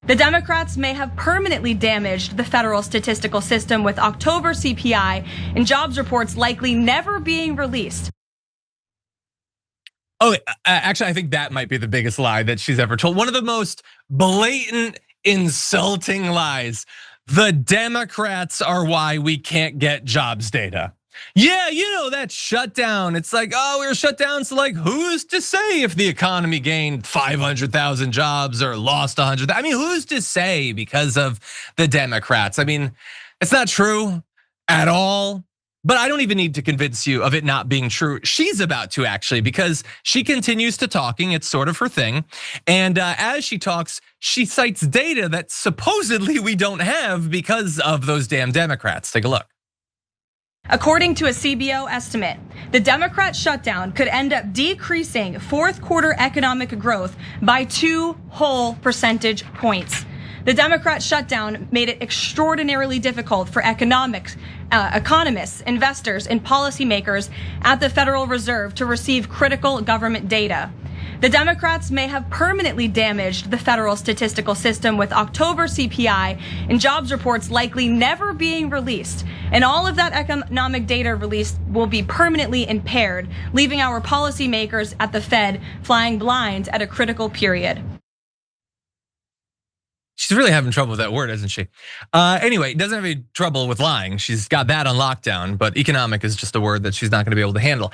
The Democrats may have permanently damaged the federal statistical system with October CPI and jobs reports likely never being released. Oh, actually, I think that might be the biggest lie that she's ever told. One of the most blatant, insulting lies. The Democrats are why we can't get jobs data. Yeah, you know, that shutdown. It's like, oh, we were shut down. So like, who's to say if the economy gained 500,000 jobs or lost 100? I mean, who's to say because of the Democrats? I mean, it's not true at all. But I don't even need to convince you of it not being true. She's about to actually, because she continues to talking. It's sort of her thing. And as she talks, she cites data that supposedly we don't have because of those damn Democrats. Take a look. According to a CBO estimate, the Democrat shutdown could end up decreasing fourth quarter economic growth by 2 whole percentage points. The Democrat shutdown made it extraordinarily difficult for economists, investors, and policymakers at the Federal Reserve to receive critical government data. The Democrats may have permanently damaged the federal statistical system with October CPI and jobs reports likely never being released. And all of that economic data released will be permanently impaired, leaving our policymakers at the Fed flying blind at a critical period. She's really having trouble with that word, isn't she? Anyway, doesn't have any trouble with lying. She's got that on lockdown, but economic is just a word that she's not gonna be able to handle.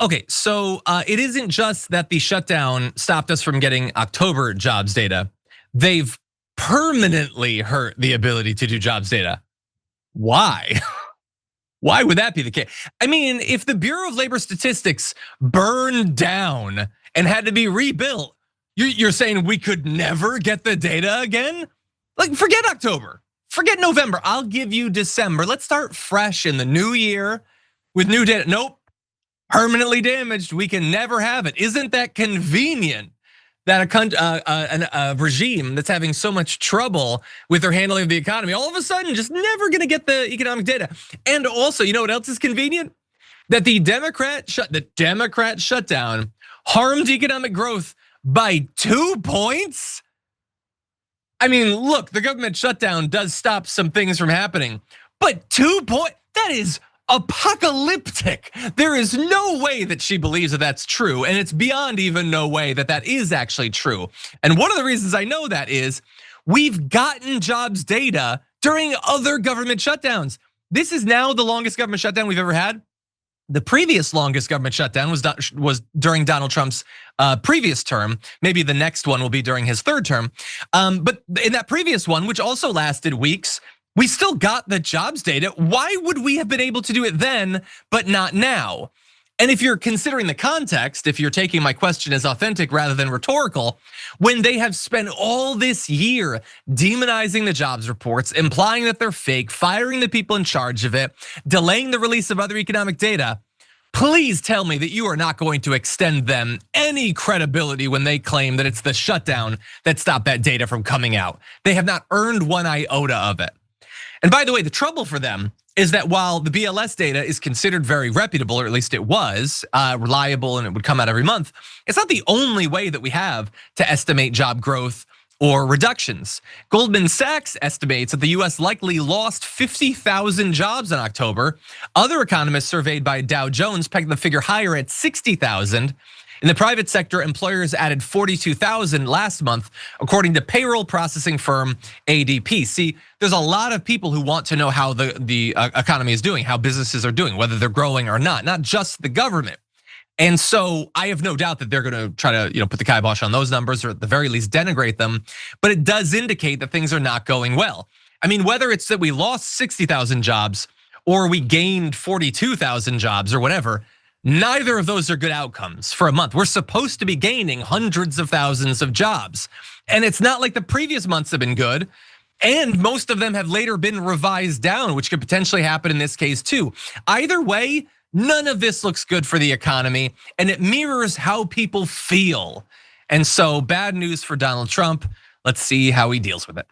Okay, so it isn't just that the shutdown stopped us from getting October jobs data. They've permanently hurt the ability to do jobs data. Why? Why would that be the case? I mean, if the Bureau of Labor Statistics burned down and had to be rebuilt, you're saying we could never get the data again? Like, forget October, forget November. I'll give you December. Let's start fresh in the new year with new data. Nope, permanently damaged. We can never have it. Isn't that convenient that a regime that's having so much trouble with their handling of the economy, all of a sudden just never gonna get the economic data? And also, you know what else is convenient? That the Democrat shutdown harmed economic growth by 2 points? I mean, look, the government shutdown does stop some things from happening, but 2 points, that is apocalyptic. There is no way that she believes that that's true, and it's beyond even no way that that is actually true. And one of the reasons I know that is we've gotten jobs data during other government shutdowns. This is now the longest government shutdown we've ever had. The previous longest government shutdown was during Donald Trump's previous term. Maybe the next one will be during his third term. But in that previous one, which also lasted weeks, we still got the jobs data. Why would we have been able to do it then, but not now? And if you're considering the context, if you're taking my question as authentic rather than rhetorical, when they have spent all this year demonizing the jobs reports, implying that they're fake, firing the people in charge of it, delaying the release of other economic data, please tell me that you are not going to extend them any credibility when they claim that it's the shutdown that stopped that data from coming out. They have not earned one iota of it. And by the way, the trouble for them is that while the BLS data is considered very reputable, or at least it was reliable and it would come out every month, it's not the only way that we have to estimate job growth or reductions. Goldman Sachs estimates that the US likely lost 50,000 jobs in October. Other economists surveyed by Dow Jones pegged the figure higher at 60,000. In the private sector, employers added 42,000 last month, according to payroll processing firm ADP. See, there's a lot of people who want to know how the economy is doing, how businesses are doing, whether they're growing or not just the government. And so I have no doubt that they're gonna try to put the kibosh on those numbers, or at the very least denigrate them. But it does indicate that things are not going well. I mean, whether it's that we lost 60,000 jobs or we gained 42,000 jobs or whatever, neither of those are good outcomes for a month. We're supposed to be gaining hundreds of thousands of jobs. And it's not like the previous months have been good. And most of them have later been revised down, which could potentially happen in this case too. Either way, none of this looks good for the economy, and it mirrors how people feel. And so bad news for Donald Trump. Let's see how he deals with it.